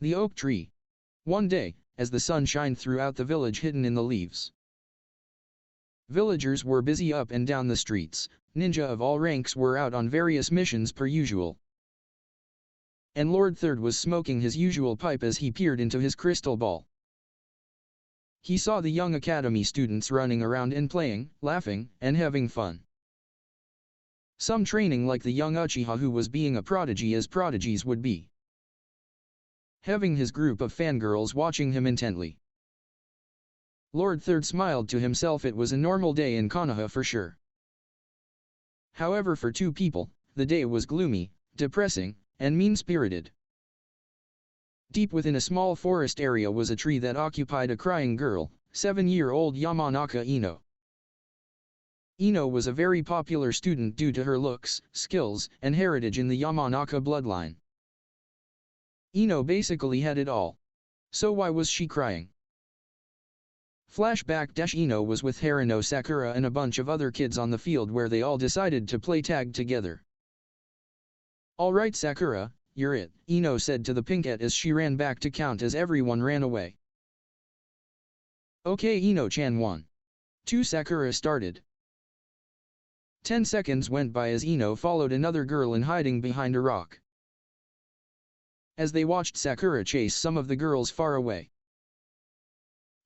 The oak tree. One day, as the sun shined throughout the village hidden in the leaves, villagers were busy up and down the streets, ninja of all ranks were out on various missions per usual. And Lord Third was smoking his usual pipe as he peered into his crystal ball. He saw the young academy students running around and playing, laughing, and having fun. Some training like the young Uchiha who was being a prodigy as prodigies would be. Having his group of fangirls watching him intently. Lord Third smiled to himself. It was a normal day in Konoha for sure. However, for two people, the day was gloomy, depressing, and mean-spirited. Deep within a small forest area was a tree that occupied a crying girl, 7-year-old Yamanaka Ino. Ino was a very popular student due to her looks, skills, and heritage in the Yamanaka bloodline. Ino basically had it all. So why was she crying? Flashback. Ino was with Harino Sakura and a bunch of other kids on the field where they all decided to play tag together. "Alright Sakura, you're it," Ino said to the pinkette as she ran back to count as everyone ran away. "Okay Ino-chan, 1. 2 Sakura started. 10 seconds went by as Ino followed another girl in hiding behind a rock. As they watched Sakura chase some of the girls far away,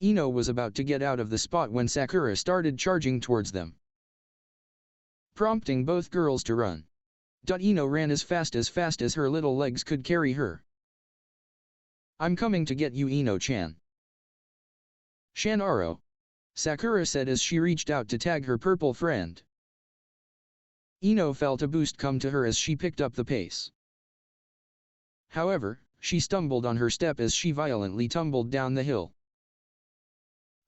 Ino was about to get out of the spot when Sakura started charging towards them, prompting both girls to run. Ino ran as fast as her little legs could carry her. "I'm coming to get you Ino-chan." "Shanaro," Sakura said as she reached out to tag her purple friend. Ino felt a boost come to her as she picked up the pace. However, she stumbled on her step as she violently tumbled down the hill.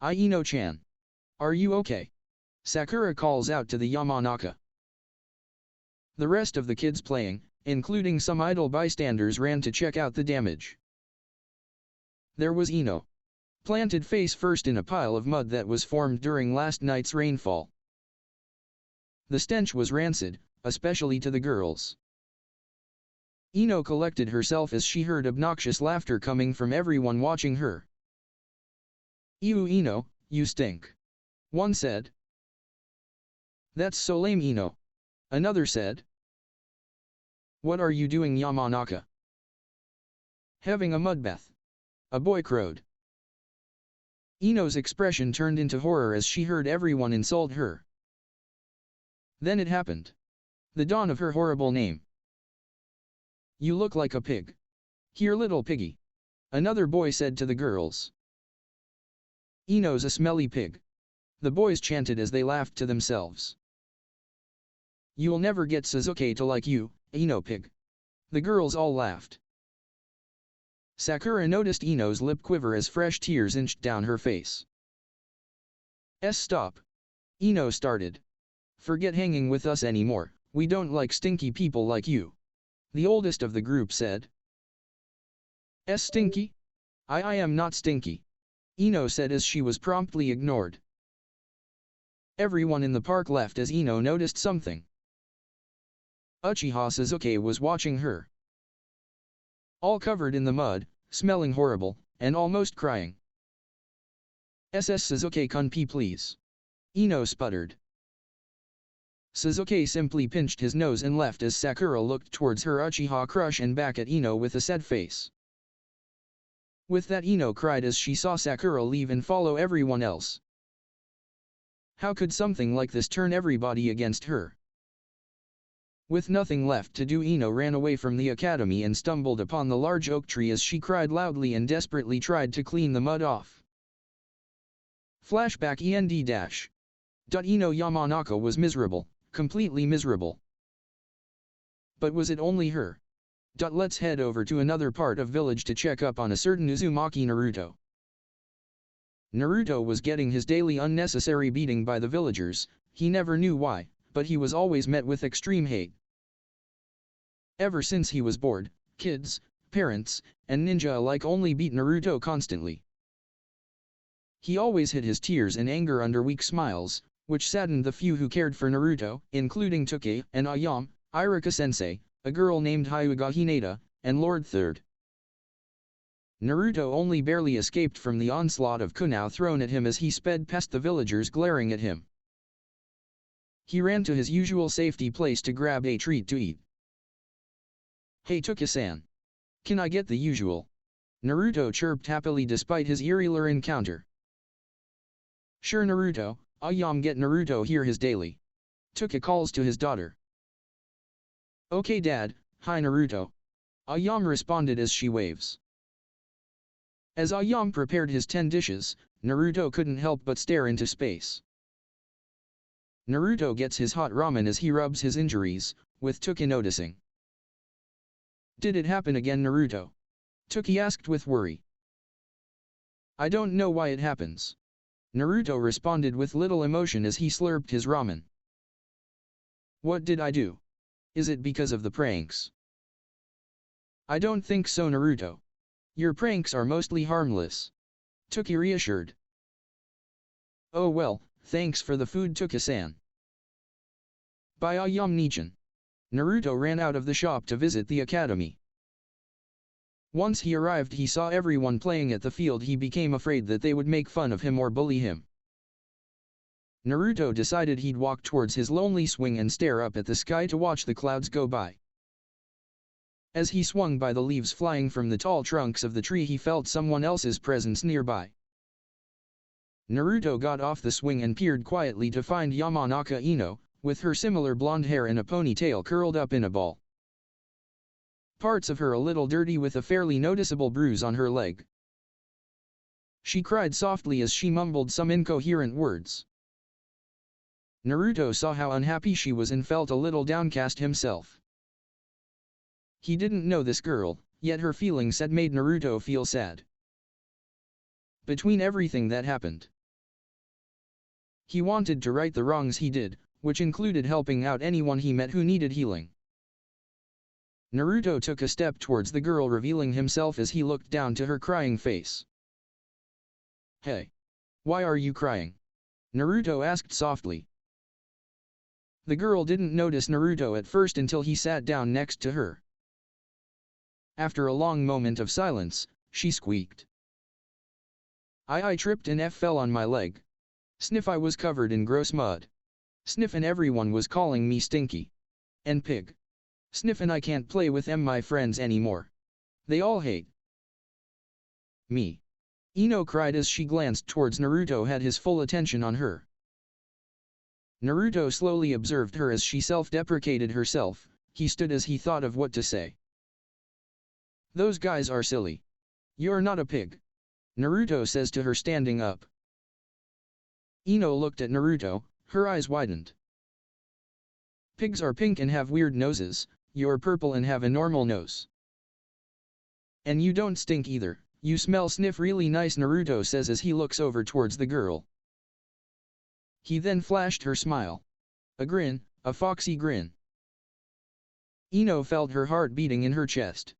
"Ino-chan. Are you okay?" Sakura calls out to the Yamanaka. The rest of the kids playing, including some idle bystanders, ran to check out the damage. There was Ino, planted face first in a pile of mud that was formed during last night's rainfall. The stench was rancid, especially to the girls. Ino collected herself as she heard obnoxious laughter coming from everyone watching her. "Ew Ino, you stink," one said. "That's so lame Ino," another said. "What are you doing Yamanaka?" "Having a mudbath," a boy crowed. Ino's expression turned into horror as she heard everyone insult her. Then it happened. The dawn of her horrible name. "You look like a pig. Here little piggy," another boy said to the girls. "Ino's a smelly pig," the boys chanted as they laughed to themselves. "You'll never get Sasuke to like you, Ino pig," the girls all laughed. Sakura noticed Ino's lip quiver as fresh tears inched down her face. Stop," Ino started. "Forget hanging with us anymore, we don't like stinky people like you," the oldest of the group said. "Stinky? I am not stinky," Ino said as she was promptly ignored. Everyone in the park left as Ino noticed something. Uchiha Sasuke was watching her. All covered in the mud, smelling horrible, and almost crying. "SS Sasuke-kun please," Ino sputtered. Sasuke simply pinched his nose and left as Sakura looked towards her Uchiha crush and back at Ino with a sad face. With that Ino cried as she saw Sakura leave and follow everyone else. How could something like this turn everybody against her? With nothing left to do, Ino ran away from the academy and stumbled upon the large oak tree as she cried loudly and desperately tried to clean the mud off. Flashback END -- Ino Yamanaka was miserable, completely miserable. But was it only her? Let's head over to another part of village to check up on a certain Uzumaki Naruto. Naruto was getting his daily unnecessary beating by the villagers, he never knew why, but he was always met with extreme hate. Ever since he was bored, kids, parents, and ninja alike only beat Naruto constantly. He always hid his tears and anger under weak smiles, which saddened the few who cared for Naruto, including Toke and Ayam, Iruka-sensei, a girl named Hyuga Hinata, and Lord Third. Naruto only barely escaped from the onslaught of kunai thrown at him as he sped past the villagers glaring at him. He ran to his usual safety place to grab a treat to eat. "Hey Tuka-san. Can I get the usual?" Naruto chirped happily despite his irregular encounter. "Sure Naruto, Ayam get Naruto here his daily." Tuka calls to his daughter. "Okay dad, hi Naruto." Ayam responded as she waves. As Ayam prepared his 10 dishes, Naruto couldn't help but stare into space. Naruto gets his hot ramen as he rubs his injuries, with Tuka noticing. "Did it happen again Naruto?" Tuki asked with worry. "I don't know why it happens." Naruto responded with little emotion as he slurped his ramen. "What did I do? Is it because of the pranks?" "I don't think so Naruto. Your pranks are mostly harmless." Tuki reassured. "Oh well, thanks for the food Tuka-san." By Ayam Nichan. Naruto ran out of the shop to visit the academy. Once he arrived he saw everyone playing at the field. He became afraid that they would make fun of him or bully him. Naruto decided he'd walk towards his lonely swing and stare up at the sky to watch the clouds go by. As he swung by the leaves flying from the tall trunks of the tree he felt someone else's presence nearby. Naruto got off the swing and peered quietly to find Yamanaka Ino, with her similar blonde hair in a ponytail curled up in a ball. Parts of her a little dirty with a fairly noticeable bruise on her leg. She cried softly as she mumbled some incoherent words. Naruto saw how unhappy she was and felt a little downcast himself. He didn't know this girl, yet her feelings had made Naruto feel sad. Between everything that happened, he wanted to right the wrongs he did, which included helping out anyone he met who needed healing. Naruto took a step towards the girl, revealing himself as he looked down to her crying face. "Hey. Why are you crying?" Naruto asked softly. The girl didn't notice Naruto at first until he sat down next to her. After a long moment of silence, she squeaked. I tripped and fell on my leg. Sniff, I was covered in gross mud. Sniff, and everyone was calling me stinky. And pig. Sniff, and I can't play with my friends anymore. They all hate me." Ino cried as she glanced towards Naruto, had his full attention on her. Naruto slowly observed her as she self-deprecated herself. He stood as he thought of what to say. "Those guys are silly. You're not a pig," Naruto says to her, standing up. Ino looked at Naruto, her eyes widened. "Pigs are pink and have weird noses, you're purple and have a normal nose. And you don't stink either, you smell sniff really nice," Naruto says as he looks over towards the girl. He then flashed her smile. A grin, a foxy grin. Ino felt her heart beating in her chest.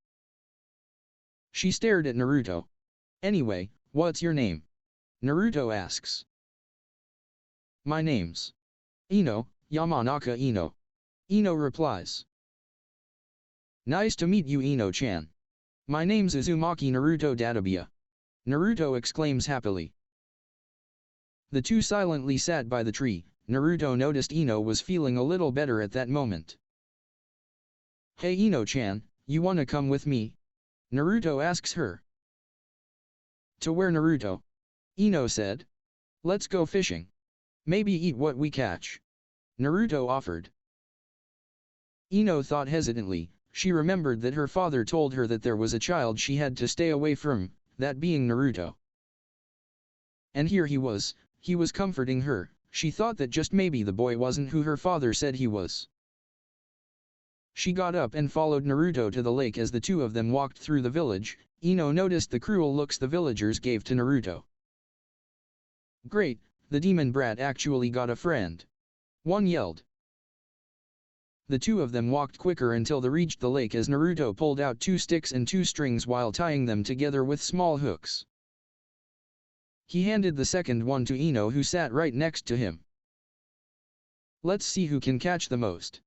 She stared at Naruto. "Anyway, what's your name?" Naruto asks. "My name's Ino, Yamanaka Ino." Ino replies. "Nice to meet you Ino-chan. My name's Uzumaki Naruto Databia." Naruto exclaims happily. The two silently sat by the tree. Naruto noticed Ino was feeling a little better at that moment. "Hey Ino-chan, you wanna come with me?" Naruto asks her. "To where Naruto?" Ino said. "Let's go fishing. Maybe eat what we catch," Naruto offered. Ino thought hesitantly. She remembered that her father told her that there was a child she had to stay away from, that being Naruto. And here he was comforting her. She thought that just maybe the boy wasn't who her father said he was. She got up and followed Naruto to the lake. As the two of them walked through the village, Ino noticed the cruel looks the villagers gave to Naruto. "Great, the demon brat actually got a friend," one yelled. The two of them walked quicker until they reached the lake as Naruto pulled out 2 sticks and 2 strings while tying them together with small hooks. He handed the second one to Ino, who sat right next to him. "Let's see who can catch the most."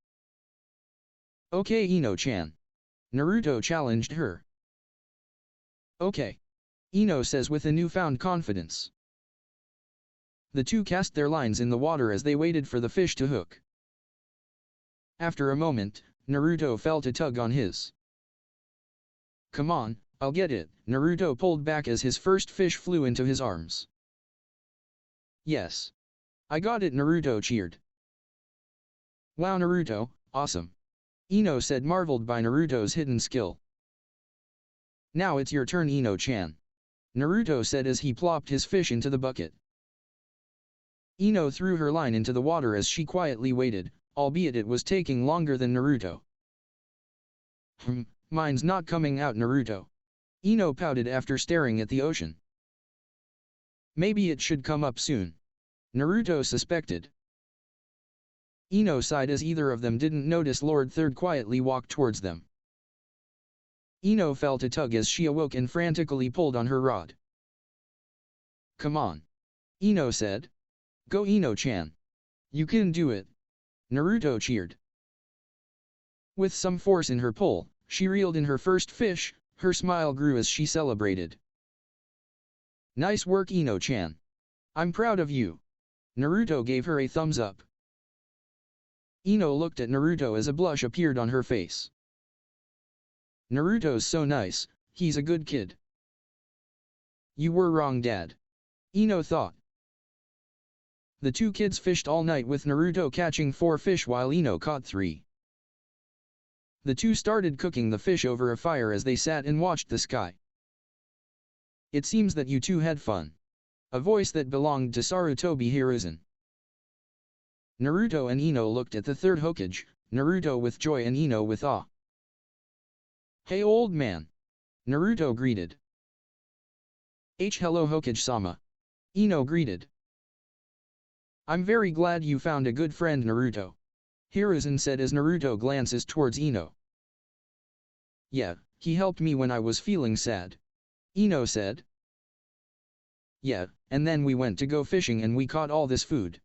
"Okay Ino-chan." Naruto challenged her. "Okay. Ino says with a newfound confidence. The two cast their lines in the water as they waited for the fish to hook. After a moment, Naruto felt a tug on his. Come on, I'll get it. Naruto pulled back as his first fish flew into his arms. Yes. I got it, Naruto cheered. Wow, Naruto, awesome. Ino said, marveled by Naruto's hidden skill. Now it's your turn, Ino-chan. Naruto said as he plopped his fish into the bucket. Ino threw her line into the water as she quietly waited, albeit it was taking longer than Naruto. Mine's not coming out, Naruto. Ino pouted after staring at the ocean. Maybe it should come up soon. Naruto suspected. Ino sighed as either of them didn't notice Lord Third quietly walk towards them. Ino felt a tug as she awoke and frantically pulled on her rod. Come on. Ino said. Go, Ino-chan. You can do it. Naruto cheered. With some force in her pull, she reeled in her first fish. Her smile grew as she celebrated. Nice work, Ino-chan. I'm proud of you. Naruto gave her a thumbs up. Ino looked at Naruto as a blush appeared on her face. Naruto's so nice, he's a good kid. You were wrong, Dad. Ino thought. The two kids fished all night with Naruto catching 4 fish while Ino caught 3. The two started cooking the fish over a fire as they sat and watched the sky. It seems that you two had fun. A voice that belonged to Sarutobi Hiruzen. Naruto and Ino looked at the third Hokage, Naruto with joy and Ino with awe. Hey old man. Naruto greeted. Hello Hokage-sama. Ino greeted. I'm very glad you found a good friend, Naruto. Hiruzen said as Naruto glances towards Ino. Yeah, he helped me when I was feeling sad. Ino said. Yeah, and then we went to go fishing and we caught all this food.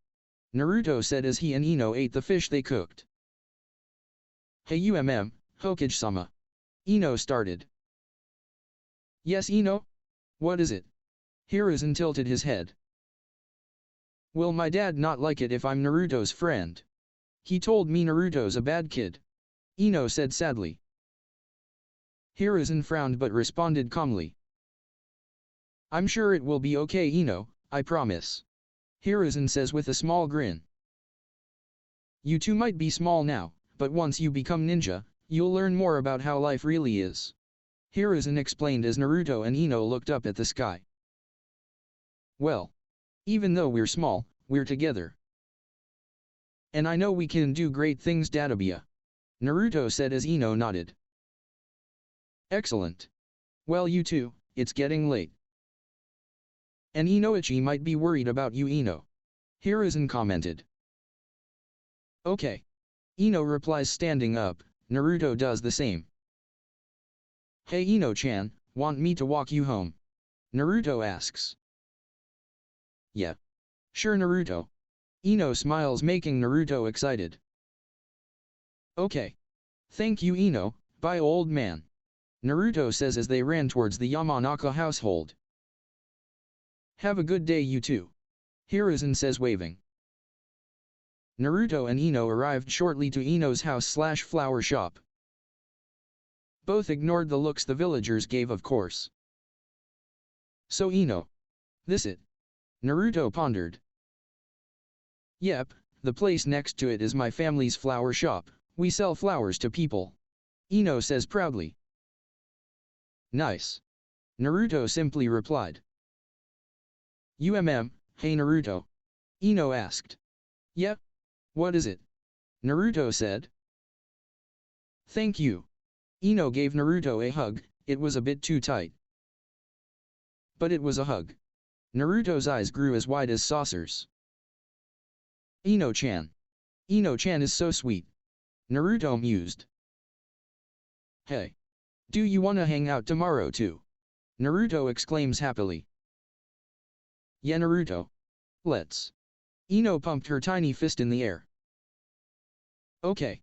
Naruto said as he and Ino ate the fish they cooked. Hey Hokage-sama. Ino started. Yes, Ino? What is it? Hiruzen tilted his head. Will my dad not like it if I'm Naruto's friend? He told me Naruto's a bad kid. Ino said sadly. Hiruzen frowned but responded calmly. I'm sure it will be okay, Ino, I promise. Hiruzen says with a small grin. You two might be small now, but once you become ninja, you'll learn more about how life really is. Hiruzen explained as Naruto and Ino looked up at the sky. Well. Even though we're small, we're together. And I know we can do great things, Dadabiya. Naruto said as Ino nodded. Excellent. Well, you two, it's getting late. And Inoichi might be worried about you, Ino. Hiruzen commented. Okay. Ino replies standing up, Naruto does the same. Hey Ino-chan, want me to walk you home? Naruto asks. Yeah. Sure, Naruto. Ino smiles, making Naruto excited. Okay. Thank you, Ino, bye old man. Naruto says as they ran towards the Yamanaka household. Have a good day, you two. Hiruzen says, waving. Naruto and Ino arrived shortly to Ino's house/flower shop. Both ignored the looks the villagers gave, of course. So Ino. This it? Naruto pondered. Yep, the place next to it is my family's flower shop, we sell flowers to people. Ino says proudly. Nice. Naruto simply replied. Hey Naruto? Ino asked. Yep. What is it? Naruto said. Thank you. Ino gave Naruto a hug, it was a bit too tight. But it was a hug. Naruto's eyes grew as wide as saucers. Ino-chan. Ino-chan is so sweet. Naruto mused. Hey. Do you wanna hang out tomorrow too? Naruto exclaims happily. Yeah, Naruto. Let's. Ino pumped her tiny fist in the air. Okay.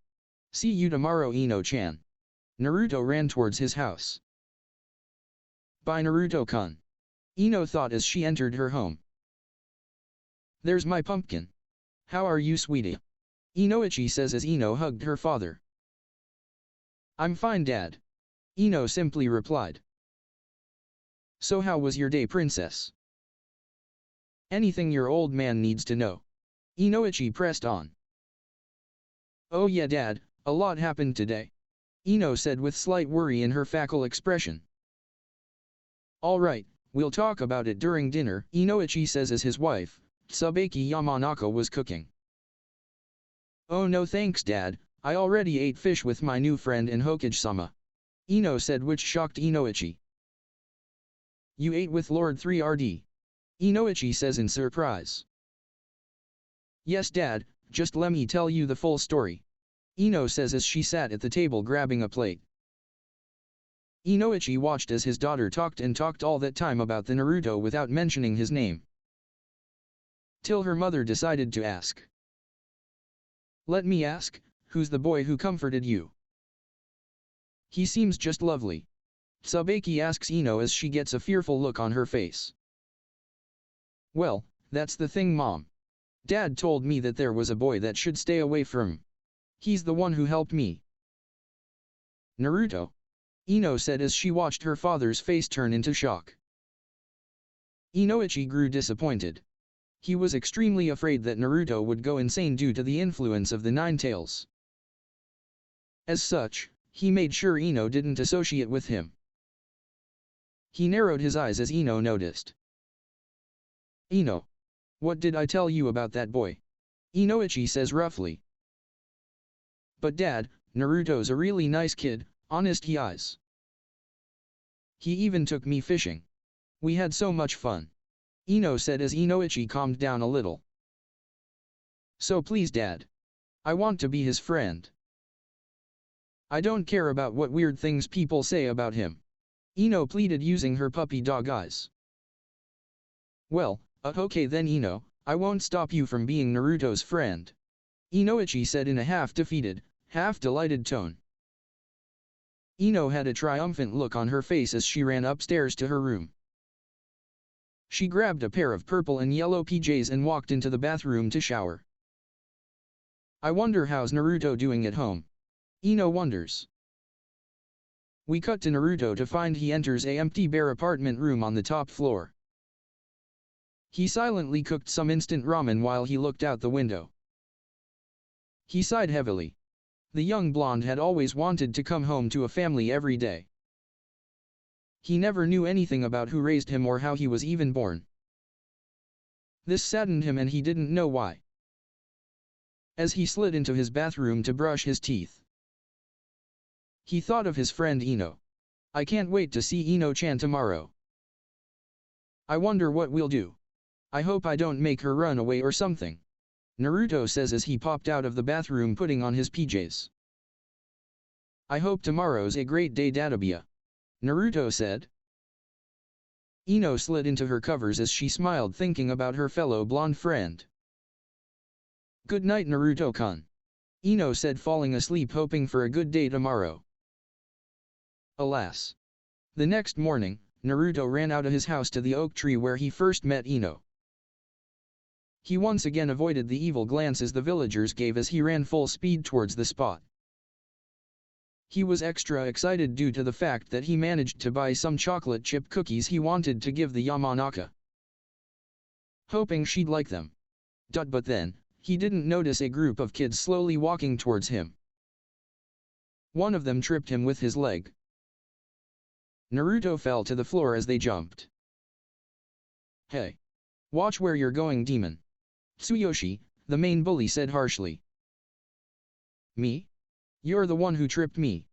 See you tomorrow, Ino-chan. Naruto ran towards his house. Bye, Naruto-kun. Ino thought as she entered her home. "There's my pumpkin. How are you, sweetie?" Inoichi says as Ino hugged her father. "I'm fine, Dad," Ino simply replied. "So how was your day, princess?" "Anything your old man needs to know." Inoichi pressed on. "Oh yeah, Dad, a lot happened today," Ino said with slight worry in her facial expression. "Alright, we'll talk about it during dinner," Inoichi says as his wife, Tsubaki Yamanaka, was cooking. "Oh no thanks, Dad, I already ate fish with my new friend in Hokage-sama," Ino said, which shocked Inoichi. "You ate with Lord 3RD? Inoichi says in surprise. "Yes, Dad, just let me tell you the full story," Ino says as she sat at the table grabbing a plate. Inoichi watched as his daughter talked and talked all that time about the Naruto without mentioning his name. Till her mother decided to ask. "Let me ask, who's the boy who comforted you?" "He seems just lovely," Tsubaki asks Ino as she gets a fearful look on her face. "Well, that's the thing, Mom. Dad told me that there was a boy that should stay away from. He's the one who helped me." "Naruto?" Ino said as she watched her father's face turn into shock. Inoichi grew disappointed. He was extremely afraid that Naruto would go insane due to the influence of the Nine Tails. As such, he made sure Ino didn't associate with him. He narrowed his eyes as Ino noticed. "Ino, what did I tell you about that boy?" Inoichi says roughly. "But Dad, Naruto's a really nice kid, honest he is. He even took me fishing. We had so much fun," Ino said as Inoichi calmed down a little. "So please, Dad. I want to be his friend. I don't care about what weird things people say about him," Ino pleaded using her puppy dog eyes. "Well, okay then, Ino, I won't stop you from being Naruto's friend," Inoichi said in a half-defeated, half-delighted tone. Ino had a triumphant look on her face as she ran upstairs to her room. She grabbed a pair of purple and yellow PJs and walked into the bathroom to shower. "I wonder how's Naruto doing at home?" Ino wonders. We cut to Naruto to find he enters a empty bare apartment room on the top floor. He silently cooked some instant ramen while he looked out the window. He sighed heavily. The young blonde had always wanted to come home to a family every day. He never knew anything about who raised him or how he was even born. This saddened him and he didn't know why. As he slid into his bathroom to brush his teeth, he thought of his friend Ino. "I can't wait to see Ino-chan tomorrow. I wonder what we'll do. I hope I don't make her run away or something," Naruto says as he popped out of the bathroom putting on his PJs. "I hope tomorrow's a great day, Databia," Naruto said. Ino slid into her covers as she smiled thinking about her fellow blonde friend. "Good night, Naruto-kun," Ino said, falling asleep hoping for a good day tomorrow. Alas. The next morning, Naruto ran out of his house to the oak tree where he first met Ino. He once again avoided the evil glances the villagers gave as he ran full speed towards the spot. He was extra excited due to the fact that he managed to buy some chocolate chip cookies he wanted to give the Yamanaka, hoping she'd like them. But then, he didn't notice a group of kids slowly walking towards him. One of them tripped him with his leg. Naruto fell to the floor as they jumped. "Hey! Watch where you're going, demon!" Tsuyoshi, the main bully, said harshly. "Me? You're the one who tripped me,"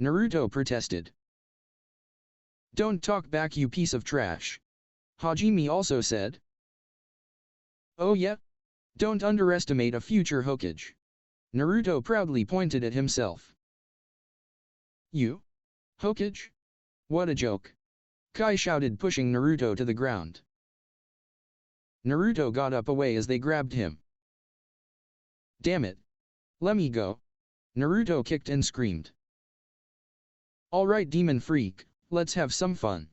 Naruto protested. "Don't talk back, you piece of trash," Hajime also said. "Oh yeah? Don't underestimate a future Hokage," Naruto proudly pointed at himself. "You? Hokage? What a joke," Kai shouted, pushing Naruto to the ground. Naruto got up away as they grabbed him. "Damn it! Let me go!" Naruto kicked and screamed. "Alright, demon freak, let's have some fun,"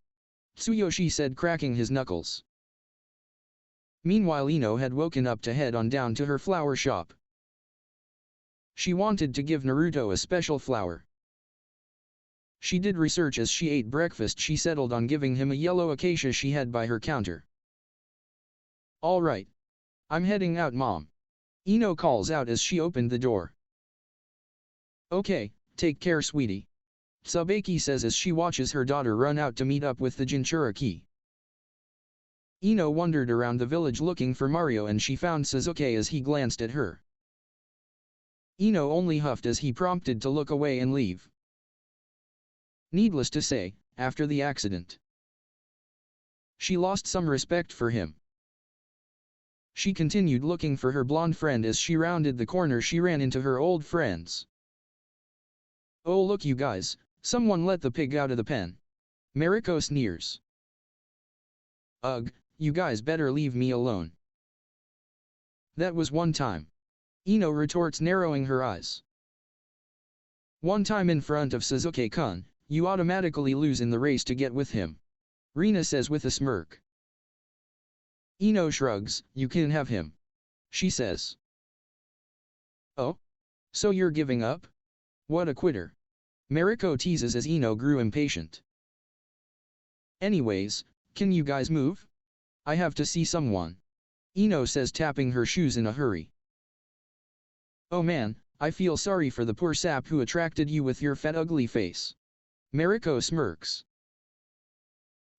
Tsuyoshi said, cracking his knuckles. Meanwhile, Ino had woken up to head on down to her flower shop. She wanted to give Naruto a special flower. She did research as she ate breakfast. She settled on giving him a yellow acacia she had by her counter. "Alright. I'm heading out, Mom," Ino calls out as she opened the door. "Okay, take care, sweetie," Tsubaki says as she watches her daughter run out to meet up with the Jinchuriki. Ino wandered around the village looking for Mario and she found Sasuke as he glanced at her. Ino only huffed as he prompted to look away and leave. Needless to say, after the accident, she lost some respect for him. She continued looking for her blonde friend. As she rounded the corner, she ran into her old friends. "Oh look, you guys, someone let the pig out of the pen," Mariko sneers. "Ugh, you guys better leave me alone." "That was one time," Ino retorts, narrowing her eyes. "One time in front of Sasuke-kun, you automatically lose in the race to get with him," Rina says with a smirk. Ino shrugs. "You can have him," she says. "Oh? So you're giving up? What a quitter," Mariko teases as Ino grew impatient. "Anyways, can you guys move? I have to see someone," Ino says, tapping her shoes in a hurry. "Oh man, I feel sorry for the poor sap who attracted you with your fat ugly face," Mariko smirks.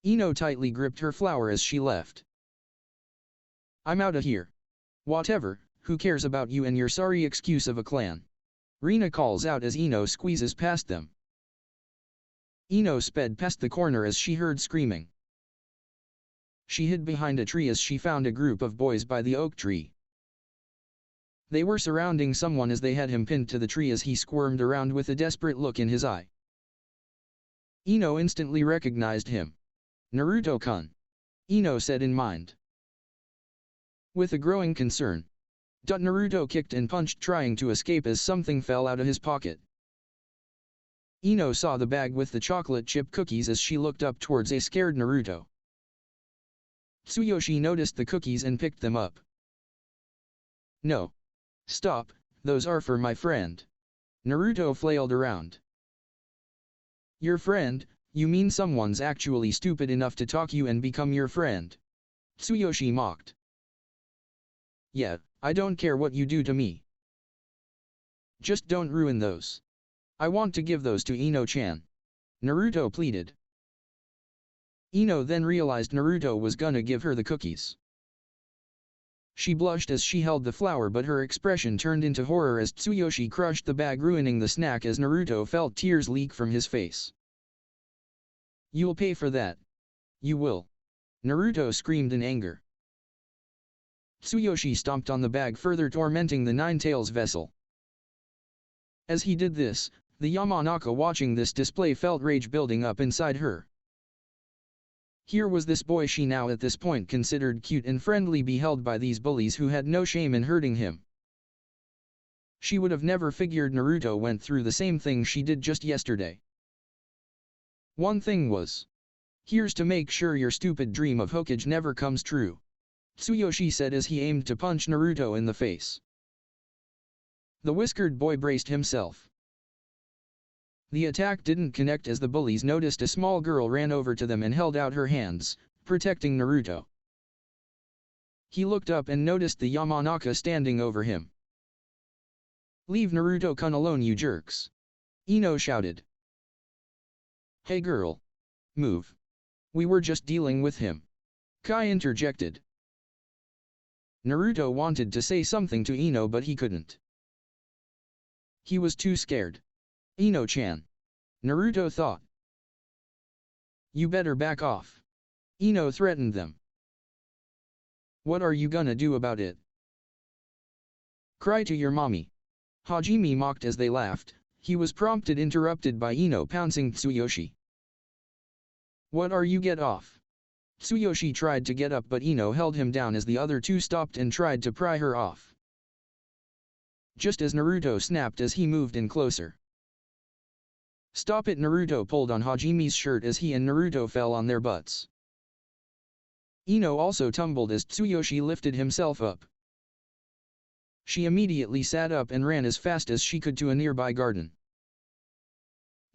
Ino tightly gripped her flower as she left. "I'm outta here. Whatever, who cares about you and your sorry excuse of a clan," Rina calls out as Ino squeezes past them. Ino sped past the corner as she heard screaming. She hid behind a tree as she found a group of boys by the oak tree. They were surrounding someone as they had him pinned to the tree as he squirmed around with a desperate look in his eye. Ino instantly recognized him. "Naruto-kun," Ino said in mind. With a growing concern, Naruto kicked and punched, trying to escape as something fell out of his pocket. Ino saw the bag with the chocolate chip cookies as she looked up towards a scared Naruto. Tsuyoshi noticed the cookies and picked them up. "No. Stop, those are for my friend." Naruto flailed around. "Your friend? You mean someone's actually stupid enough to talk you and become your friend?" Tsuyoshi mocked. "Yeah, I don't care what you do to me. Just don't ruin those. I want to give those to Ino-chan," Naruto pleaded. Ino then realized Naruto was gonna give her the cookies. She blushed as she held the flower, but her expression turned into horror as Tsuyoshi crushed the bag, ruining the snack as Naruto felt tears leak from his face. "You'll pay for that. You will," Naruto screamed in anger. Tsuyoshi stomped on the bag, further tormenting the Nine-Tails vessel. As he did this, the Yamanaka watching this display felt rage building up inside her. Here was this boy she now at this point considered cute and friendly, beheld by these bullies who had no shame in hurting him. She would have never figured Naruto went through the same thing she did just yesterday. One thing was, "Here's to make sure your stupid dream of Hokage never comes true," Tsuyoshi said as he aimed to punch Naruto in the face. The whiskered boy braced himself. The attack didn't connect as the bullies noticed a small girl ran over to them and held out her hands, protecting Naruto. He looked up and noticed the Yamanaka standing over him. "Leave Naruto-kun alone, you jerks," Ino shouted. "Hey girl. Move. We were just dealing with him," Kai interjected. Naruto wanted to say something to Ino but he couldn't. He was too scared. "Ino-chan," Naruto thought. "You better back off," Ino threatened them. "What are you gonna do about it? Cry to your mommy," Hajime mocked as they laughed. He was interrupted by Ino pouncing Tsuyoshi. "What are you, get off?" Tsuyoshi tried to get up but Ino held him down as the other two stopped and tried to pry her off. Just as Naruto snapped as he moved in closer. Stop it! Naruto pulled on Hajime's shirt as he and Naruto fell on their butts. Ino also tumbled as Tsuyoshi lifted himself up. She immediately sat up and ran as fast as she could to a nearby garden.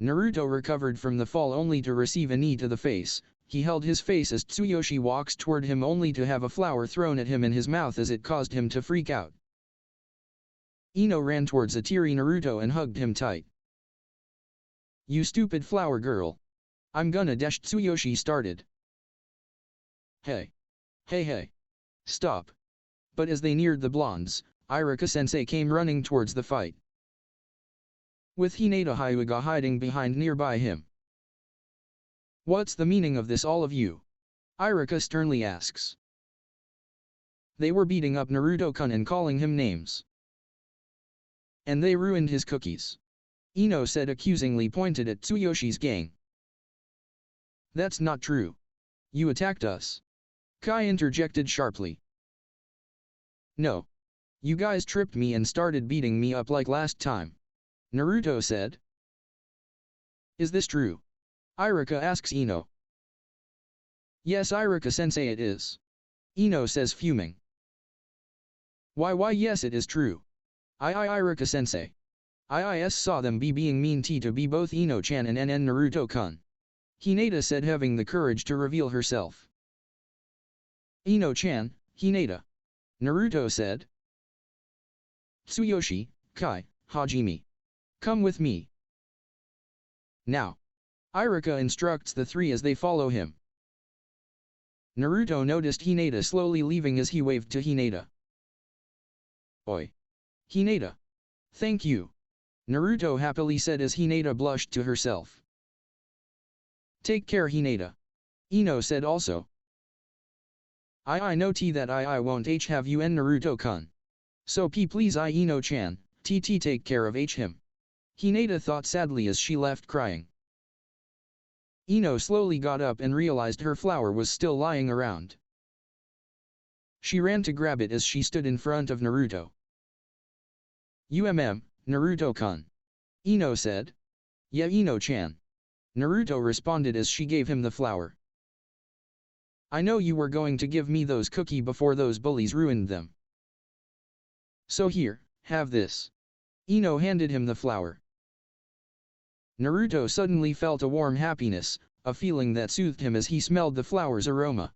Naruto recovered from the fall only to receive a knee to the face. He held his face as Tsuyoshi walks toward him only to have a flower thrown at him in his mouth as it caused him to freak out. Ino ran towards a teary Naruto and hugged him tight. "You stupid flower girl. I'm gonna dash," Tsuyoshi started. Hey. Hey. Stop. But as they neared the blondes, Iruka-sensei came running towards the fight, with Hinata Hyuga hiding behind nearby him. "What's the meaning of this, all of you?" Iruka sternly asks. "They were beating up Naruto-kun and calling him names. And they ruined his cookies," Ino said accusingly, pointed at Tsuyoshi's gang. "That's not true. You attacked us," Kai interjected sharply. "No. You guys tripped me and started beating me up like last time," Naruto said. "Is this true?" Iruka asks Ino. "Yes, Iruka-sensei, it is," Ino says, fuming. Why yes, it is true. Iruka-sensei. I saw them being mean to be both Ino-chan and NN Naruto-kun," Hinata said, having the courage to reveal herself. "Ino-chan, Hinata," Naruto said. "Tsuyoshi, Kai, Hajime. Come with me. Now." Iruka instructs the three as they follow him. Naruto noticed Hinata slowly leaving as he waved to Hinata. "Oi. Hinata. Thank you," Naruto happily said as Hinata blushed to herself. "Take care, Hinata," Ino said also. I know that I won't have you and Naruto-kun. So please Ino-chan, take care of him," Hinata thought sadly as she left crying. Ino slowly got up and realized her flower was still lying around. She ran to grab it as she stood in front of Naruto. Naruto-kun," Ino said. "Yeah, Ino-chan," Naruto responded as she gave him the flower. "I know you were going to give me those cookies before those bullies ruined them. So here, have this." Ino handed him the flower. Naruto suddenly felt a warm happiness, a feeling that soothed him as he smelled the flower's aroma.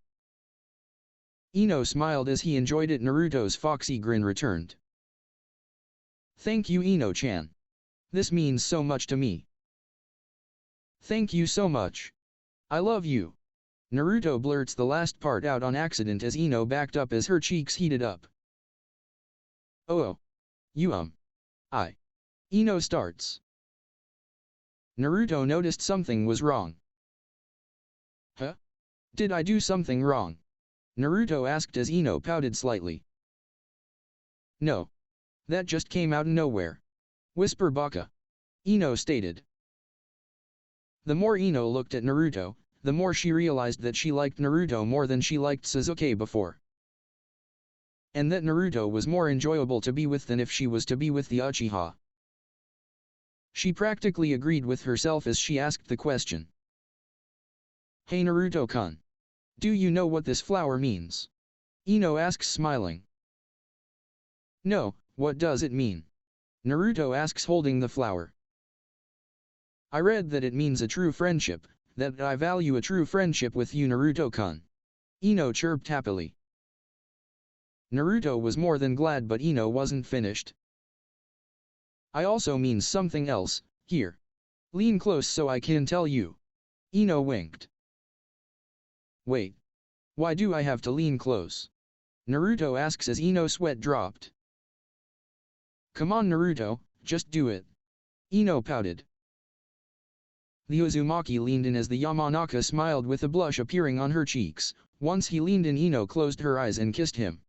Ino smiled as he enjoyed it. Naruto's foxy grin returned. "Thank you, Ino-chan. This means so much to me." "Thank you so much. I love you." Naruto blurts the last part out on accident as Ino backed up as her cheeks heated up. "Oh. You I." Ino starts. Naruto noticed something was wrong. "Huh? Did I do something wrong?" Naruto asked as Ino pouted slightly. "No. That just came out of nowhere. Whisper Baka," Ino stated. The more Ino looked at Naruto, the more she realized that she liked Naruto more than she liked Sasuke before. And that Naruto was more enjoyable to be with than if she was to be with the Uchiha. She practically agreed with herself as she asked the question. "Hey Naruto-kun. Do you know what this flower means?" Ino asks, smiling. "No, what does it mean?" Naruto asks, holding the flower. "I read that it means a true friendship, that I value a true friendship with you, Naruto-kun," Ino chirped happily. Naruto was more than glad, but Ino wasn't finished. "I also means something else. Here. Lean close so I can tell you." Ino winked. "Wait. Why do I have to lean close?" Naruto asks as Ino's sweat dropped. "Come on Naruto, just do it." Ino pouted. The Uzumaki leaned in as the Yamanaka smiled with a blush appearing on her cheeks. Once he leaned in, Ino closed her eyes and kissed him.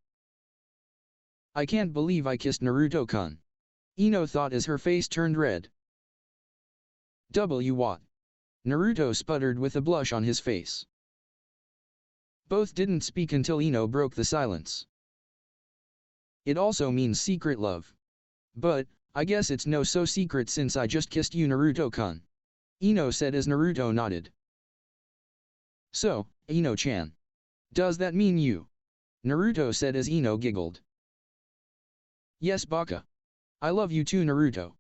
"I can't believe I kissed Naruto-kun," Ino thought as her face turned red. What?" Naruto sputtered with a blush on his face. Both didn't speak until Ino broke the silence. "It also means secret love. But, I guess it's no so secret since I just kissed you Naruto-kun." Ino said as Naruto nodded. So, Ino-chan. Does that mean you? Naruto said as Ino giggled. Yes, Baka. I love you too, Naruto.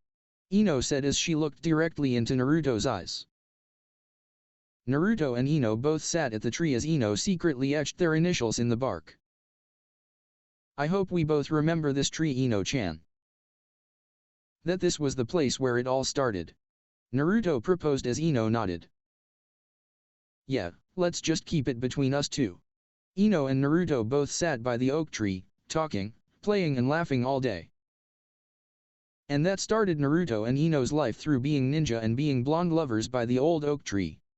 Ino said as she looked directly into Naruto's eyes. Naruto and Ino both sat at the tree as Ino secretly etched their initials in the bark. I hope we both remember this tree, Ino-chan. That this was the place where it all started. Naruto proposed as Ino nodded. Yeah, let's just keep it between us two. Ino and Naruto both sat by the oak tree, talking, playing and laughing all day. And that started Naruto and Ino's life through being ninja and being blonde lovers by the old oak tree.